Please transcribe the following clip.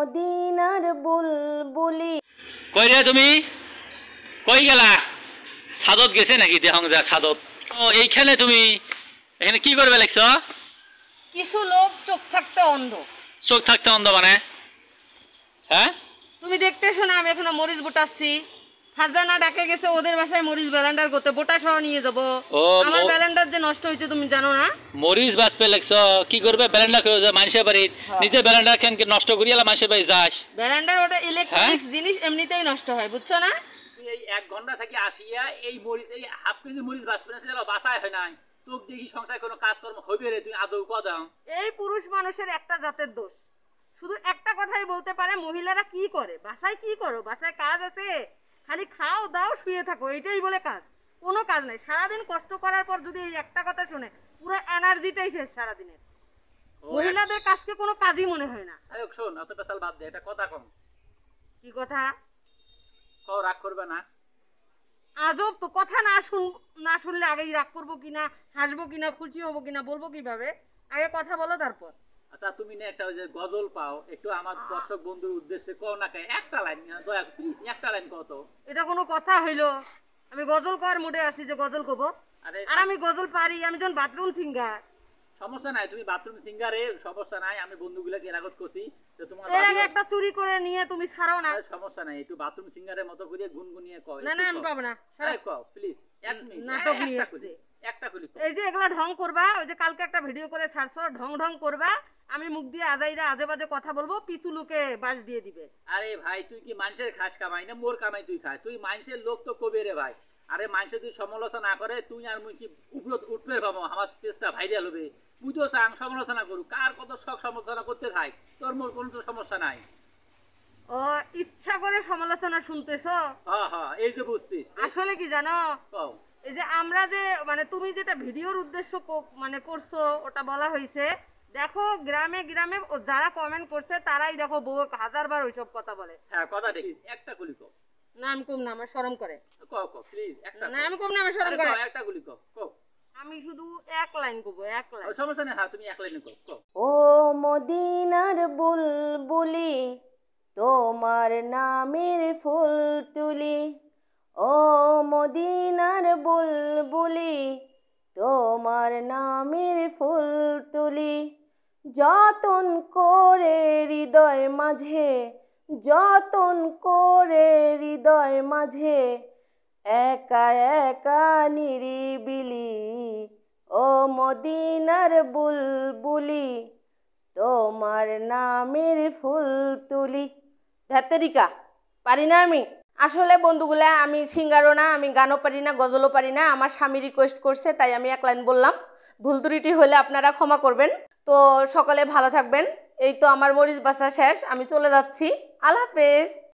মদিনার বুলবুলি। কই রে তুমি কই গেলা? ছাদত গেছে নাকি দেহং যা ছাদত? ও এইখানে তুমি এখানে কি করবে লাগছ? কিছু লোক চোখ থাকতে অন্ধ। চোখ থাকতে অন্ধ মানে? হ্যাঁ তুমি দেখতেছো না আমি এখনো মরিচ বোটাচ্ছি। খাজানা ডাকে গেছে ওদের বাসায় মরিচ ব্যালেন্ডার করতে, বোটা সহ নিয়ে যাবো। আমার ব্যালেন্ডার যে নষ্ট হয়েছে তুমি জানো না? মরিচ বাজপে লাগছ কি করবে? ব্যালেন্ডার করে যা মানুষের বাড়ি নিজে ব্যালেন্ডার কেন নষ্ট করিয়ালা মানুষের বাড়ি যাস? ব্যালেন্ডার ওটা ইলেকট্রনিক্স জিনিস, এমনিতেই নষ্ট হয়, বুঝছো না? তুই এই 1 ঘন্টা থেকে আসিয়া এই মরিচ এই হাফ কেজি মরিচ বাজপে না সেটা বাসায় হয় নাই। তোক দেখি সংসারে কোনো কাজকর্ম হবে রে? তুই আদৌ কদাম? এই পুরুষ মানুষের একটা জাতের দোষ। শুধু একটা কথাই বলতে পারে, মহিলারা কি করে, বাসায় কি করো, বাসায় কাজ আছে, খালি খাও দাও শুয়ে থাকো, এটাই বলে কাজ। কোনো কাজ নাই। সারাদিন কষ্ট করার পর যদি এই একটা কথা শুনে পুরো এনার্জিটাই শেষ সারাদিনের। মহিলাদের কাজকে কোনো কাজই মনে হয় না। আরে শোন, অত পেশাল বাদ দে, এটা কথা কম। কি কথা? কও রাগ করবে না? আজব তো, কথা না শুনলে আগেই রাগ করবো কিনা, হাসবো কিনা, খুশি হবো কিনা বলবো কিভাবে? আগে কথা বলো তারপর। আচ্ছা তুমি না একটা ওই যে গজল পাও, একটু আমার দর্শক বন্ধুর উদ্দেশ্যে কও না, একটা লাইন দয়া প্লিজ, একটা লাইন কও তো। এটা কোনো কথা হইলো? আমি গজল করার মুডে আছি যে গজল কব? আর আমি গজল পারি, আমি যখন বাথরুম সিঙ্গার। সমস্যা নাই, তুমি বাথরুম সিঙ্গারে সমস্যা নাই, আমি বন্ধুগুলাকে এরাগত করছি যে তোমার এর আগে একটা চুরি করে নিয়ে তুমি ছাড়াও না। সমস্যা নাই, একটু বাথরুম সিঙ্গারের মতো করে গুনগুনিয়ে কও। না না আমি পাবো না, কও প্লিজ, এক মিনিট। নাটক নিয়ে আসছে একটা কলি। এই যে এগুলা ঢং করবা, ওই যে কালকে একটা ভিডিও করে ছাড়ছো, ঢং ঢং করবা, আমি মুখ দিয়ে আজাইরা আজে বাজে কথা বলবো, পিছু লোকে বাস দিয়ে দিবে। আরে ভাই তুই কি মানুষের খাস কামাই না মোর কামাই তুই খাস? তুই মানুষের লোক তো কবে রে ভাই? আরে মানুষের তুই সমালোচনা না করে তুই আর মুই কি উপরত উঠবে পাবো? আমার পেজটা ভাইরাল হবে, তুই তো চাং সমালোচনা করু, কার কত শখ সমালোচনা করতে থাক, তোর মোর কোনো তো সমস্যা নাই। ও ইচ্ছা করে সমালোচনা শুনতেছো? হ্যাঁ হ্যাঁ, এই যে বুঝছিস। আসলে কি জানো, কও। এই যে আমরা যে মানে তুমি যেটা ভিডিওর উদ্দেশ্য মানে করছো, ওটা বলা হয়েছে দেখো গ্রামে গ্রামে যারা কমেন্ট করছে তারাই দেখো বউ 1000বার ওইসব কথা বলে। হ্যাঁ কথা দেখি, একটা গুলি কও। না আমি কম না, আমার শরম করে। কও কও প্লিজ একটা। না আমি কম না, আমার শরম করে। একটা গুলি কও কও। আমি শুধু এক লাইন কব, এক লাইন। সমস্যা নেই, হ্যাঁ তুমি এক লাইনে কও কও। ও মদিনার বুলবুলি, তোমার নামের ফুল তুলি। ও মদিনার বুলবুলি, তোমার নামের ফুল তুলি। যতন করে হৃদয় মাঝে, যতন করে হৃদয় মাঝে, একা একা নিরিবিলি। ও মদিনার বুলবুলি, তোমার নামের ফুল তুলি। ধ্যাত্তেরিকা পারি না আমি। আসলে বন্ধুগুলা আমি সিঙ্গারও না, আমি গানও পারি না, গজলও পারি না। আমার স্বামী রিকোয়েস্ট করছে তাই আমি এক লাইন বললাম। ভুল ত্রুটি হলে আপনারা ক্ষমা করবেন। তো সকলে ভালো থাকবেন। এই তো আমার মরিচ বাছা শেষ, আমি চলে যাচ্ছি। আল্লাহ হাফেজ।